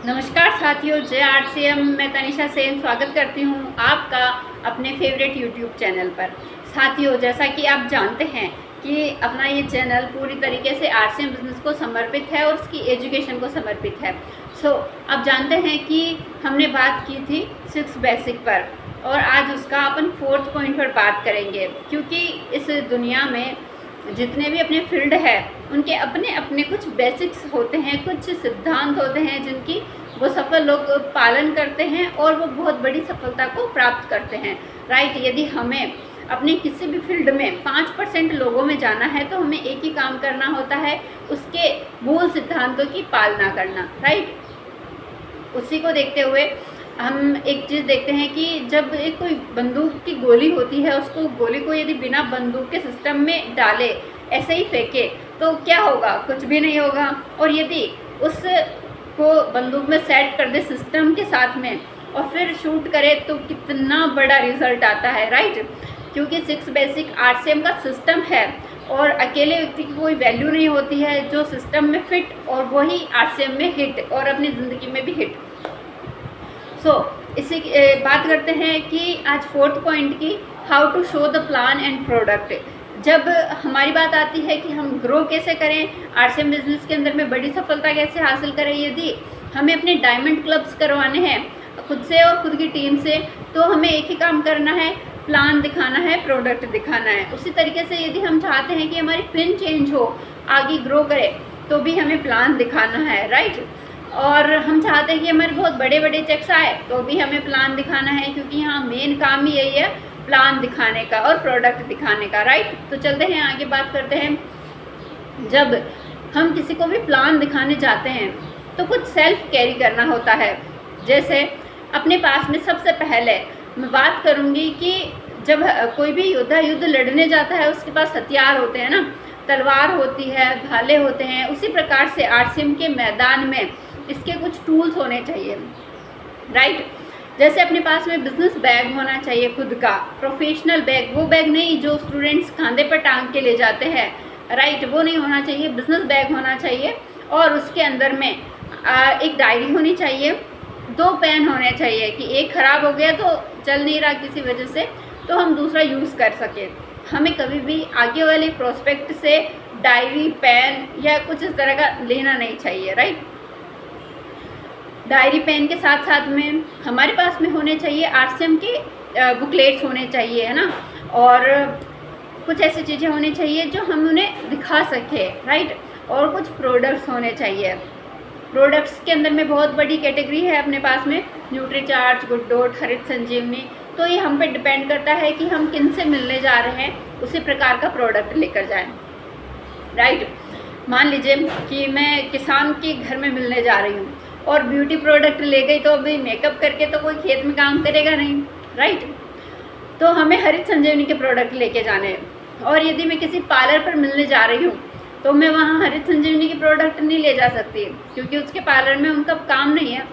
नमस्कार साथियों, जय आरसीएम। मैं तनिषा सेन स्वागत करती हूँ आपका अपने फेवरेट यूट्यूब चैनल पर। साथियों, जैसा कि आप जानते हैं कि अपना ये चैनल पूरी तरीके से आरसीएम बिजनेस को समर्पित है और उसकी एजुकेशन को समर्पित है। आप जानते हैं कि हमने बात की थी 6 बेसिक पर और आज उसका अपन 4th पॉइंट पर बात करेंगे, क्योंकि इस दुनिया में जितने भी अपने फील्ड है उनके अपने अपने कुछ बेसिक्स होते हैं, कुछ सिद्धांत होते हैं जिनकी वो सफल लोग पालन करते हैं और वो बहुत बड़ी सफलता को प्राप्त करते हैं। राइट। यदि हमें अपने किसी भी फील्ड में 5% लोगों में जाना है तो हमें एक ही काम करना होता है, उसके मूल सिद्धांतों की पालना करना। राइट। उसी को देखते हुए हम एक चीज़ देखते हैं कि जब एक कोई बंदूक की गोली होती है, उसको गोली को यदि बिना बंदूक के सिस्टम में डाले, ऐसे ही फेंके, तो क्या होगा? कुछ भी नहीं होगा। और यदि उसको बंदूक में सेट कर दे सिस्टम के साथ में और फिर शूट करे तो कितना बड़ा रिजल्ट आता है। राइट। क्योंकि 6 बेसिक आरसीएम का सिस्टम है और अकेले व्यक्ति की कोई वैल्यू नहीं होती है, जो सिस्टम में फिट और वही आरसीएम में हिट और अपनी ज़िंदगी में भी हिट। इसी बात करते हैं कि आज 4th पॉइंट की, how to show the plan and product. जब हमारी बात आती है कि हम ग्रो कैसे करें, आरसीएम बिजनेस के अंदर में बड़ी सफलता कैसे हासिल करें, यदि हमें अपने डायमंड क्लब्स करवाने हैं खुद से और खुद की टीम से, तो हमें एक ही काम करना है, प्लान दिखाना है, प्रोडक्ट दिखाना है। उसी तरीके से यदि हम चाहते हैं कि हमारी पिन चेंज हो, आगे ग्रो करे, तो भी हमें प्लान दिखाना है। राइट। और हम चाहते हैं कि हमारे बहुत बड़े बड़े चेक्स आए, तो भी हमें प्लान दिखाना है, क्योंकि यहाँ मेन काम ही यही है, प्लान दिखाने का और प्रोडक्ट दिखाने का। राइट। तो चलते हैं आगे, बात करते हैं। जब हम किसी को भी प्लान दिखाने जाते हैं तो कुछ सेल्फ कैरी करना होता है। जैसे अपने पास में सबसे पहले मैं बात करूँगी कि जब कोई भी योद्धा युद्ध लड़ने जाता है, उसके पास हथियार होते हैं ना, तलवार होती है, भाले होते हैं। उसी प्रकार से आरसीएम के मैदान में इसके कुछ टूल्स होने चाहिए। राइट। जैसे अपने पास में बिजनेस बैग होना चाहिए, खुद का प्रोफेशनल बैग, वो बैग नहीं जो स्टूडेंट्स खांधे पर टांग के ले जाते हैं। राइट। वो नहीं होना चाहिए, बिजनेस बैग होना चाहिए और उसके अंदर में एक डायरी होनी चाहिए, 2 पेन होने चाहिए कि एक ख़राब हो गया तो चल नहीं रहा किसी वजह से, तो हम दूसरा यूज़ कर सकें। हमें कभी भी आगे वाले प्रोस्पेक्ट से डायरी, पेन या कुछ इस तरह का लेना नहीं चाहिए। राइट। डायरी, पेन के साथ साथ में हमारे पास में होने चाहिए आरसीएम के बुकलेट्स होने चाहिए, है ना, और कुछ ऐसी चीज़ें होनी चाहिए जो हम उन्हें दिखा सके। राइट। और कुछ प्रोडक्ट्स होने चाहिए। प्रोडक्ट्स के अंदर में बहुत बड़ी कैटेगरी है अपने पास में, न्यूट्रीचार्ज, गुड डॉट, हरित संजीवनी। तो ये हम पे डिपेंड करता है कि हम किन से मिलने जा रहे हैं, उसी प्रकार का प्रोडक्ट लेकर जाएं। राइट। मान लीजिए कि मैं किसान के घर में मिलने जा रही हूँ और ब्यूटी प्रोडक्ट ले गई, तो अभी मेकअप करके तो कोई खेत में काम करेगा नहीं। राइट। तो हमें हरित संजीवनी के प्रोडक्ट लेके जाने हैं। और यदि मैं किसी पार्लर पर मिलने जा रही हूँ तो मैं वहाँ हरित संजीवनी के प्रोडक्ट नहीं ले जा सकती, क्योंकि उसके पार्लर में उनका काम नहीं है।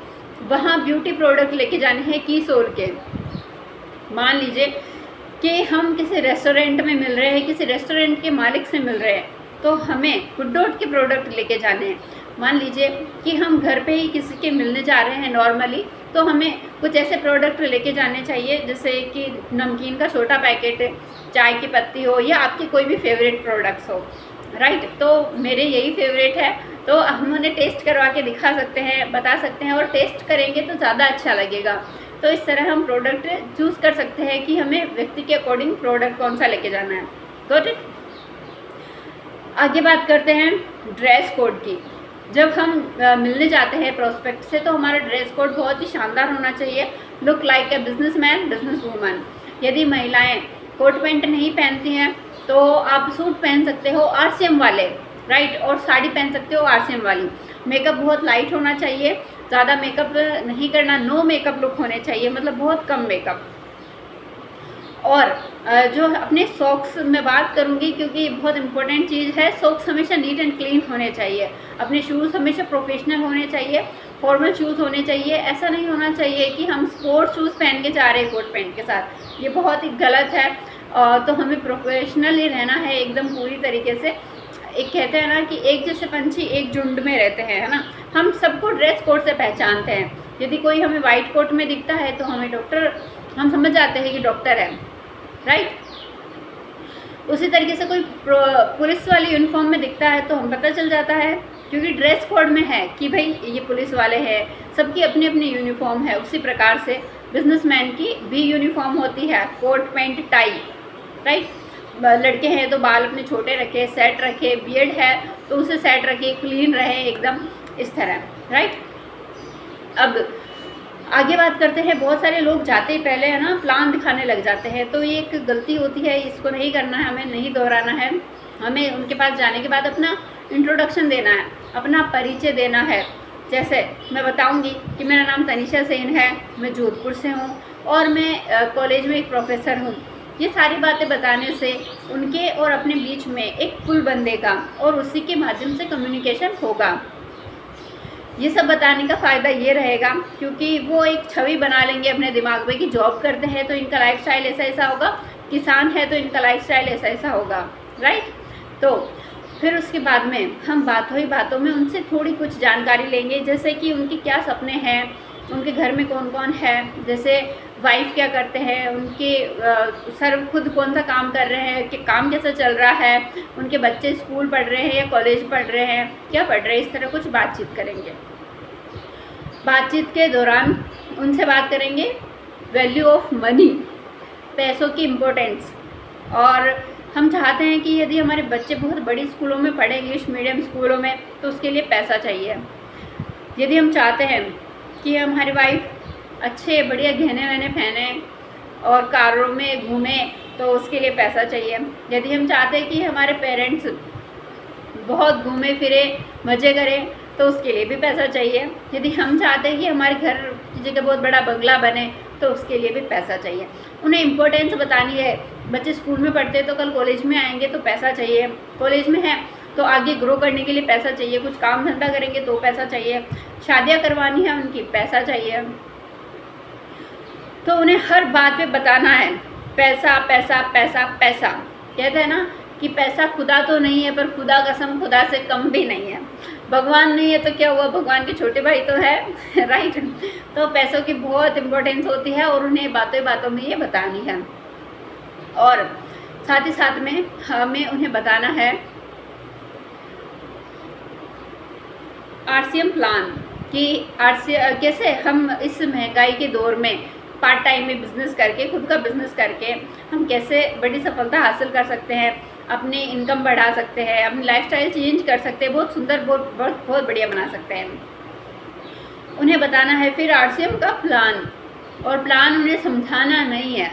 वहाँ ब्यूटी प्रोडक्ट लेके जाने हैं कीसोल के। मान लीजिए कि हम किसी रेस्टोरेंट में मिल रहे हैं, किसी रेस्टोरेंट के मालिक से मिल रहे हैं, तो हमें गुड डॉट के प्रोडक्ट लेके जाने हैं। मान लीजिए कि हम घर पे ही किसी के मिलने जा रहे हैं नॉर्मली, तो हमें कुछ ऐसे प्रोडक्ट लेके जाने चाहिए जैसे कि नमकीन का छोटा पैकेट, चाय की पत्ती हो, या आपकी कोई भी फेवरेट प्रोडक्ट्स हो। राइट। तो मेरे यही फेवरेट है, तो हम उन्हें टेस्ट करवा के दिखा सकते हैं, बता सकते हैं, और टेस्ट करेंगे तो ज़्यादा अच्छा लगेगा। तो इस तरह हम प्रोडक्ट चूज़ कर सकते हैं कि हमें व्यक्ति के अकॉर्डिंग प्रोडक्ट कौन सा लेके जाना है। Got it. आगे बात करते हैं ड्रेस कोड की। जब हम मिलने जाते हैं प्रोस्पेक्ट से, तो हमारा ड्रेस कोड बहुत ही शानदार होना चाहिए, look like a businessman, business woman. यदि महिलाएं कोट पैंट नहीं पहनती हैं तो आप सूट पहन सकते हो आरसीएम वाले। राइट। और साड़ी पहन सकते हो आरसीएम वाली। मेकअप बहुत लाइट होना चाहिए, ज़्यादा मेकअप नहीं करना, नो मेकअप लुक होने चाहिए, मतलब बहुत कम मेकअप। और जो अपने सॉक्स में बात करूँगी, क्योंकि बहुत इंपॉर्टेंट चीज़ है, सॉक्स हमेशा नीट एंड क्लीन होने चाहिए। अपने शूज़ हमेशा प्रोफेशनल होने चाहिए, फॉर्मल शूज़ होने चाहिए। ऐसा नहीं होना चाहिए कि हम स्पोर्ट्स शूज़ पहन के जा रहे हैं कोट पैंट के साथ, ये बहुत ही गलत है। तो हमें प्रोफेशनल ही रहना है एकदम पूरी तरीके से। एक कहते हैं ना कि एक जैसे पंछी एक झुंड में रहते हैं, है ना। हम सबको ड्रेस कोड से पहचानते हैं। यदि कोई हमें वाइट कोट में दिखता है तो हमें डॉक्टर, हम समझ जाते हैं कि डॉक्टर है, राइट। उसी तरीके से कोई पुलिस वाली यूनिफॉर्म में दिखता है तो हम पता चल जाता है, क्योंकि ड्रेस कोड में है कि भाई ये पुलिस वाले हैं, सबकी अपनी अपनी यूनिफॉर्म है। उसी प्रकार से बिजनेसमैन की भी यूनिफॉर्म होती है, कोट पैंट टाई, राइट। लड़के हैं तो बाल अपने छोटे रखे, सेट रखे, बियर्ड है तो उसे सेट रखे, क्लीन रहे एकदम, इस तरह, राइट। अब आगे बात करते हैं। बहुत सारे लोग जाते ही पहले है ना प्लान दिखाने लग जाते हैं, तो ये एक गलती होती है, इसको नहीं करना है, हमें नहीं दोहराना है। हमें उनके पास जाने के बाद अपना इंट्रोडक्शन देना है, अपना परिचय देना है। जैसे मैं बताऊंगी कि मेरा नाम तनिषा सेन है, मैं जोधपुर से हूँ और मैं कॉलेज में एक प्रोफेसर हूँ। ये सारी बातें बताने से उनके और अपने बीच में एक पुल बन देगा और उसी के माध्यम से कम्युनिकेशन होगा। ये सब बताने का फ़ायदा ये रहेगा क्योंकि वो एक छवि बना लेंगे अपने दिमाग में कि जॉब करते हैं तो इनका लाइफस्टाइल ऐसा ऐसा होगा, किसान है तो इनका लाइफस्टाइल ऐसा ऐसा होगा, राइट। तो फिर उसके बाद में हम बातों ही बातों में उनसे थोड़ी कुछ जानकारी लेंगे, जैसे कि उनके क्या सपने हैं, उनके घर में कौन कौन है, जैसे वाइफ क्या करते हैं, उनके सर खुद कौन सा काम कर रहे हैं, कि काम कैसा चल रहा है, उनके बच्चे स्कूल पढ़ रहे हैं या कॉलेज पढ़ रहे हैं, क्या पढ़ रहे हैं, इस तरह कुछ बातचीत करेंगे। बातचीत के दौरान उनसे बात करेंगे वैल्यू ऑफ मनी, पैसों की इम्पोर्टेंस। और हम चाहते हैं कि यदि हमारे बच्चे बहुत बड़ी स्कूलों में पढ़े, इंग्लिश मीडियम स्कूलों में, तो उसके लिए पैसा चाहिए। यदि हम चाहते हैं कि हमारी वाइफ अच्छे बढ़िया गहने वहने पहने और कारों में घूमे, तो उसके लिए पैसा चाहिए। यदि हम चाहते हैं कि हमारे पेरेंट्स बहुत घूमे फिरे, मज़े करें, तो उसके लिए भी पैसा चाहिए। यदि हम चाहते हैं कि हमारे घर की जगह बहुत बड़ा बंगला बने, तो उसके लिए भी पैसा चाहिए। उन्हें इम्पोर्टेंस बतानी है। बच्चे स्कूल में पढ़ते हैं तो कल कॉलेज में आएंगे तो पैसा चाहिए, कॉलेज में है तो आगे ग्रो करने के लिए पैसा चाहिए, कुछ काम धंधा करेंगे तो पैसा चाहिए, शादियाँ करवानी है उनकी, पैसा चाहिए। तो उन्हें हर बात पे बताना है पैसा पैसा पैसा पैसा। कहते हैं ना कि पैसा खुदा तो नहीं है, पर खुदा कसम खुदा से कम भी नहीं है। भगवान नहीं है तो क्या हुआ, भगवान के छोटे भाई तो है, राइट। तो पैसों की बहुत इम्पोर्टेंस होती है और उन्हें बातों बातों में ये बतानी है। और साथ ही साथ में हमें उन्हें बताना है RCM प्लान, कि कैसे हम इस महंगाई के दौर में पार्ट टाइम में बिजनेस करके, खुद का बिजनेस करके हम कैसे बड़ी सफलता हासिल कर सकते हैं, अपनी इनकम बढ़ा सकते हैं, अपनी लाइफस्टाइल चेंज कर सकते हैं, बहुत सुंदर, बहुत बढ़िया बना सकते हैं। उन्हें बताना है फिर RCM का प्लान, और प्लान उन्हें समझाना नहीं है,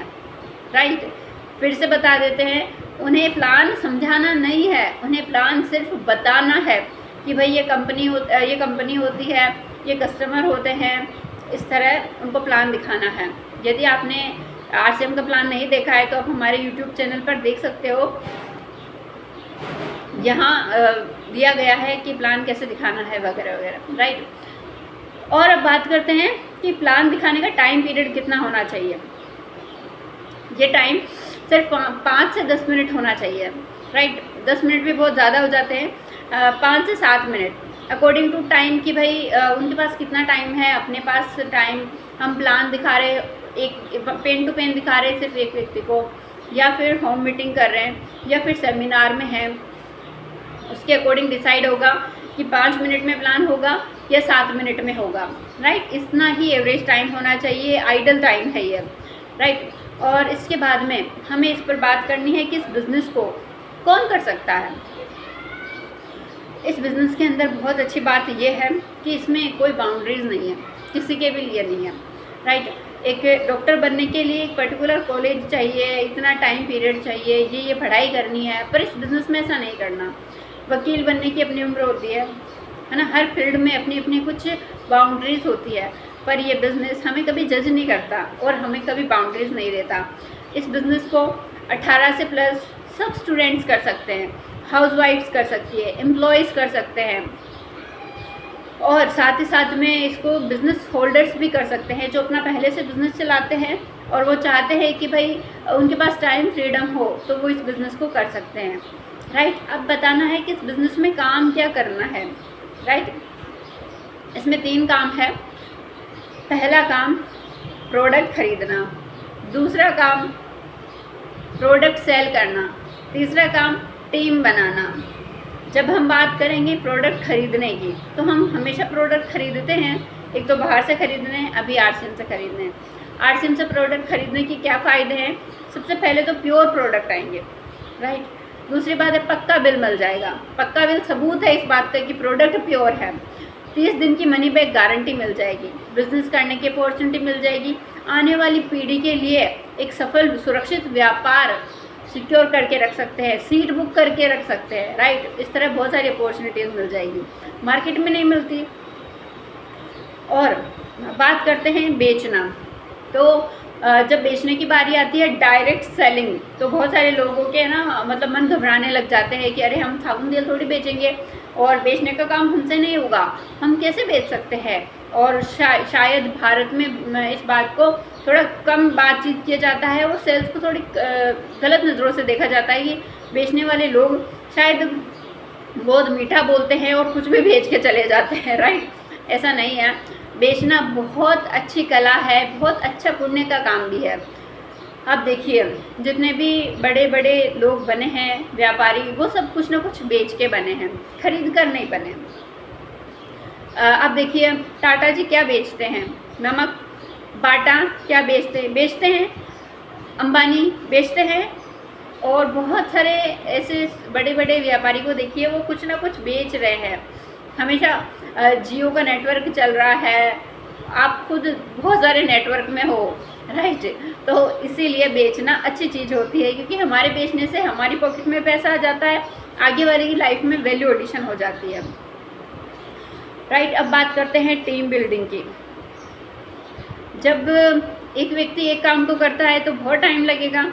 राइट। फिर से बता देते हैं, उन्हें प्लान समझाना नहीं है, उन्हें प्लान सिर्फ बताना है कि भाई ये कंपनी होती है, ये कस्टमर होते हैं, इस तरह उनको प्लान दिखाना है। यदि आपने RCM का प्लान नहीं देखा है तो आप हमारे YouTube चैनल पर देख सकते हो, यहाँ दिया गया है कि प्लान कैसे दिखाना है वगैरह वगैरह, राइट। और अब बात करते हैं कि प्लान दिखाने का टाइम पीरियड कितना होना चाहिए। ये टाइम सिर्फ 5 से 10 मिनट होना चाहिए, राइट। 10 मिनट भी बहुत ज़्यादा हो जाते हैं, 5 से 7 मिनट अकॉर्डिंग टू टाइम, कि भाई उनके पास कितना टाइम है, अपने पास टाइम। हम प्लान दिखा रहे, एक पेन टू पेन दिखा रहे सिर्फ एक व्यक्ति को, या फिर होम मीटिंग कर रहे हैं, या फिर सेमिनार में हैं, उसके अकॉर्डिंग डिसाइड होगा कि 5 मिनट में प्लान होगा या 7 मिनट में होगा, राइट। इतना ही एवरेज टाइम होना चाहिए, आइडल टाइम है ये, राइट। और इसके बाद में हमें इस पर बात करनी है कि इस बिज़नेस को कौन कर सकता है। इस बिज़नेस के अंदर बहुत अच्छी बात यह है कि इसमें कोई बाउंड्रीज़ नहीं है, किसी के भी लिए नहीं है, राइट। एक डॉक्टर बनने के लिए एक पर्टिकुलर कॉलेज चाहिए, इतना टाइम पीरियड चाहिए, ये पढ़ाई करनी है, पर इस बिज़नेस में ऐसा नहीं करना। वकील बनने की अपनी उम्र होती है ना, हर फील्ड में अपनी अपनी कुछ बाउंड्रीज़ होती है, पर ये बिज़नेस हमें कभी जज नहीं करता और हमें कभी बाउंड्रीज़ नहीं देता। इस बिज़नेस को 18 से प्लस सब स्टूडेंट्स कर सकते हैं, हाउसवाइफ्स कर सकती है, एम्प्लॉयज़ कर सकते हैं, और साथ ही साथ में इसको बिज़नेस होल्डर्स भी कर सकते हैं जो अपना पहले से बिज़नेस चलाते हैं और वो चाहते हैं कि भाई उनके पास टाइम फ्रीडम हो तो वो इस बिज़नेस को कर सकते हैं। राइट। अब बताना है कि इस बिज़नेस में काम क्या करना है, राइट। इसमें 3 काम है। पहला काम प्रोडक्ट खरीदना, दूसरा काम प्रोडक्ट सेल करना, तीसरा काम टीम बनाना। जब हम बात करेंगे प्रोडक्ट खरीदने की, तो हम हमेशा प्रोडक्ट खरीदते हैं, एक तो बाहर से खरीदने हैं, अभी आरसीएम से खरीदने हैं। आरसीएम से प्रोडक्ट खरीदने के क्या फ़ायदे हैं? सबसे पहले तो प्योर प्रोडक्ट आएंगे, राइट। दूसरी बात है पक्का बिल मिल जाएगा। पक्का बिल सबूत है इस बात का कि प्रोडक्ट प्योर है। 30 दिन की मनी बैक गारंटी मिल जाएगी। बिजनेस करने की अपॉर्चुनिटी मिल जाएगी। आने वाली पीढ़ी के लिए एक सफल सुरक्षित व्यापार सिक्योर करके रख सकते हैं, सीट बुक करके रख सकते हैं, राइट। इस तरह बहुत सारी अपॉर्चुनिटीज़ मिल जाएगी, मार्केट में नहीं मिलती। और बात करते हैं बेचना, तो जब बेचने की बारी आती है डायरेक्ट सेलिंग, तो बहुत सारे लोगों के ना मतलब मन घबराने लग जाते हैं कि अरे हम साबुन तेल थोड़ी बेचेंगे और बेचने का काम हमसे नहीं होगा, हम कैसे बेच सकते हैं। और शायद भारत में इस बात को थोड़ा कम बातचीत किया जाता है और सेल्स को थोड़ी गलत नज़रों से देखा जाता है कि बेचने वाले लोग शायद बहुत मीठा बोलते हैं और कुछ भी बेच के चले जाते हैं, राइट। ऐसा नहीं है। बेचना बहुत अच्छी कला है, बहुत अच्छा पुण्य का काम भी है। अब देखिए जितने भी बड़े बड़े लोग बने हैं व्यापारी, वो सब कुछ ना कुछ बेच के बने हैं, खरीद कर नहीं बने। अब देखिए टाटा जी क्या बेचते हैं? नमक। बाटा क्या बेचते हैं? अंबानी बेचते हैं। और बहुत सारे ऐसे बड़े बड़े व्यापारी को देखिए, वो कुछ ना कुछ बेच रहे हैं। हमेशा जियो का नेटवर्क चल रहा है, आप खुद बहुत सारे नेटवर्क में हो, राइट। तो इसीलिए बेचना अच्छी चीज़ होती है, क्योंकि हमारे बेचने से हमारी पॉकेट में पैसा आ जाता है, आगे वाले की लाइफ में वैल्यू एडिशन हो जाती है, राइट। अब बात करते हैं टीम बिल्डिंग की। जब एक व्यक्ति एक काम को करता है तो बहुत टाइम लगेगा,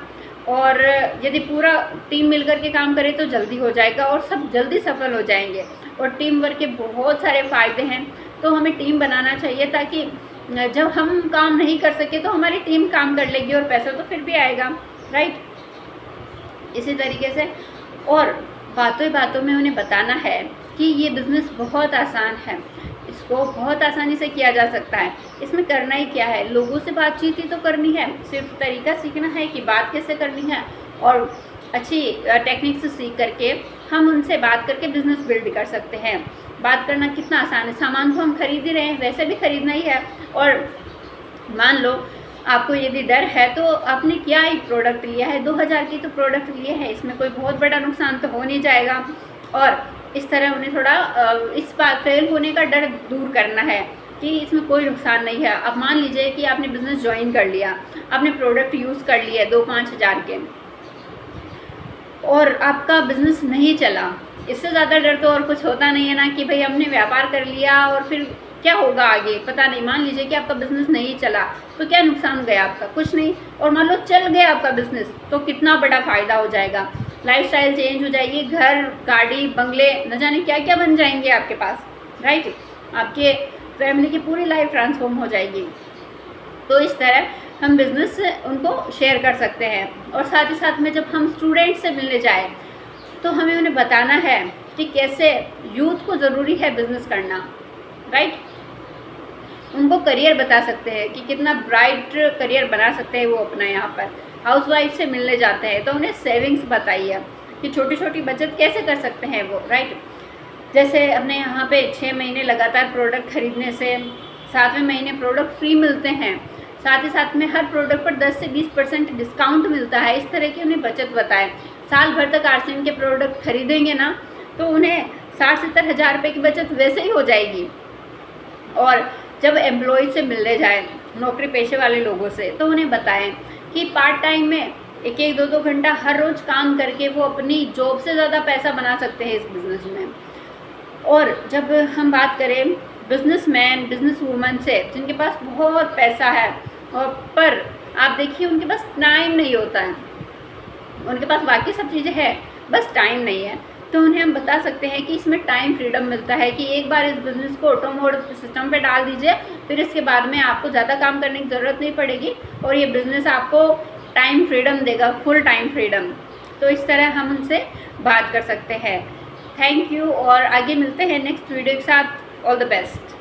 और यदि पूरा टीम मिलकर के काम करे तो जल्दी हो जाएगा और सब जल्दी सफल हो जाएंगे। और टीम वर्क के बहुत सारे फ़ायदे हैं, तो हमें टीम बनाना चाहिए ताकि जब हम काम नहीं कर सके तो हमारी टीम काम कर लेगी और पैसा तो फिर भी आएगा, राइट। इसी तरीके से और बातों बातों में उन्हें बताना है कि ये बिज़नेस बहुत आसान है, इसको बहुत आसानी से किया जा सकता है। इसमें करना ही क्या है, लोगों से बातचीत ही तो करनी है, सिर्फ तरीका सीखना है कि बात कैसे करनी है, और अच्छी टेक्निक से सीख करके हम उनसे बात करके बिज़नेस बिल्ड कर सकते हैं। बात करना कितना आसान है, सामान तो हम खरीद ही रहे हैं, वैसे भी खरीदना ही है। और मान लो आपको यदि डर है तो आपने क्या ही प्रोडक्ट लिया है, 2000 की तो प्रोडक्ट लिए हैं, इसमें कोई बहुत बड़ा नुकसान तो हो नहीं जाएगा। और इस तरह उन्हें थोड़ा इस बात फेल होने का डर दूर करना है कि इसमें कोई नुकसान नहीं है। अब मान लीजिए कि आपने बिज़नेस ज्वाइन कर लिया, आपने प्रोडक्ट यूज़ कर लिए 2-5 हज़ार के, और आपका बिज़नेस नहीं चला, इससे ज़्यादा डर तो और कुछ होता नहीं है ना कि भाई हमने व्यापार कर लिया और फिर क्या होगा आगे पता नहीं। मान लीजिए कि आपका बिज़नेस नहीं चला तो क्या नुकसान गया आपका? कुछ नहीं। और मान लो चल गया आपका बिज़नेस तो कितना बड़ा फ़ायदा हो जाएगा, लाइफस्टाइल चेंज हो जाएगी, घर गाड़ी बंगले न जाने क्या क्या बन जाएंगे आपके पास, राइट। आपके फैमिली की पूरी लाइफ ट्रांसफॉर्म हो जाएगी। तो इस तरह हम बिज़नेस उनको शेयर कर सकते हैं। और साथ ही साथ में जब हम स्टूडेंट से मिलने जाएँ तो हमें उन्हें बताना है कि कैसे यूथ को ज़रूरी है बिज़नेस करना, राइट। उनको करियर बता सकते हैं कि कितना ब्राइट करियर बना सकते हैं वो अपना। यहाँ पर हाउसवाइफ से मिलने जाते हैं तो उन्हें सेविंग्स बताइए कि छोटी छोटी बचत कैसे कर सकते हैं वो, राइट। जैसे अपने यहाँ पे 6 महीने लगातार प्रोडक्ट खरीदने से 7वें महीने प्रोडक्ट फ्री मिलते हैं, साथ ही साथ में हर प्रोडक्ट पर 10 से 20% डिस्काउंट मिलता है। इस तरह की उन्हें बचत बताएं। साल भर तक आरसीएम के प्रोडक्ट खरीदेंगे ना तो उन्हें 60-70 हज़ार रुपये की बचत वैसे ही हो जाएगी। और जब एम्प्लॉय से मिलने जाएं, नौकरी पेशे वाले लोगों से, तो उन्हें बताएं कि पार्ट टाइम में 1-2 घंटा हर रोज़ काम करके वो अपनी जॉब से ज़्यादा पैसा बना सकते हैं इस बिज़नेस में। और जब हम बात करें बिजनेसमैन बिजनेस वूमन से जिनके पास बहुत पैसा है और पर आप देखिए उनके पास टाइम नहीं होता है, उनके पास बाकी सब चीज़ें हैं बस टाइम नहीं है, तो उन्हें हम बता सकते हैं कि इसमें टाइम फ्रीडम मिलता है कि एक बार इस बिज़नेस को ऑटो मोड सिस्टम पे डाल दीजिए, फिर इसके बाद में आपको ज़्यादा काम करने की ज़रूरत नहीं पड़ेगी और ये बिज़नेस आपको टाइम फ्रीडम देगा, फुल टाइम फ्रीडम। तो इस तरह हम उनसे बात कर सकते हैं। थैंक यू और आगे मिलते हैं नेक्स्ट वीडियो के साथ। All the best.